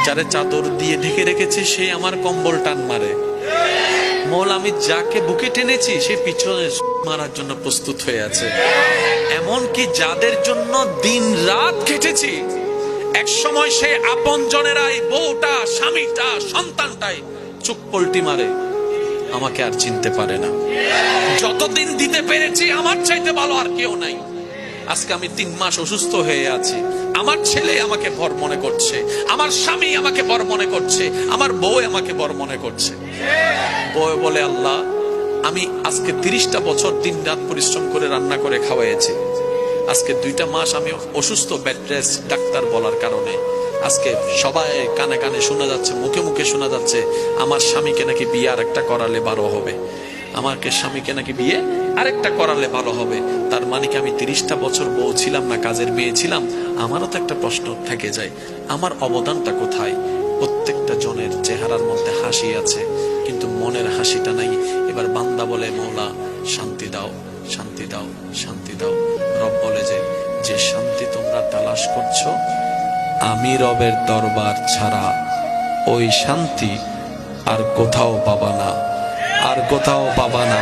যারে চাদর দিয়ে ঢেকে রেখেছি সে আমার কম্বল টান মারে। মৌলা আমি যাকে বুকে টেনেছি সে পিছনে মারার জন্য প্রস্তুত হয়ে আছে। এমনকি যাদের জন্য দিন রাত খেটেছি এক সময় সে আপন জনেরাই, বউটা, স্বামীটা, সন্তানটাই চোখ পল্টি মারে, আমাকে আর চিনতে পারে না। যতদিন দিতে পেরেছি আমার চাইতে ভালো আর কেউ নাই। আজকে আমি 3 মাস অসুস্থ হয়ে আছি, আমার ছেলে আমাকে বর মনে করছে, আমার স্বামী আমাকে বর মনে করছে, আমার বউ আমাকে বর মনে করছে। বউ বলে আল্লাহ আমি আজকে 30টা বছর দিন রাত পরিশ্রম করে রান্না করে খাওয়াইছি, আজকে 2টা মাস আমি অসুস্থ, বেড রেস্ট ডাক্তার বলার কারণে। আজকে সবাই কানে কানে শোনা যাচ্ছে, মুখে মুখে শোনা যাচ্ছে আমার স্বামীকে নাকি বিয়ে আরেকটা করালে ভালো হবে, আমাকে স্বামীকে নাকি বিয়ে আরেকটা করালে ভালো হবে। তার মানে কি আমি 30টা বছর বউ ছিলাম না, কাজের মেয়ে ছিলাম? আমারও তো একটা প্রশ্ন থেকে যায়, আমার অবদানটা কোথায়? প্রত্যেকটা জনের চেহারার মধ্যে হাসি আছে কিন্তু মনের হাসিটা নাই। এবার বান্দা বলে মৌলা শান্তি দাও, শান্তি দাও, শান্তি দাও। রব বলে যে শান্তি তোমরা তালাশ করছো আমি রবের দরবার ছাড়া ওই শান্তি আর কোথাও পাবা না, আর কোথাও পাবা না।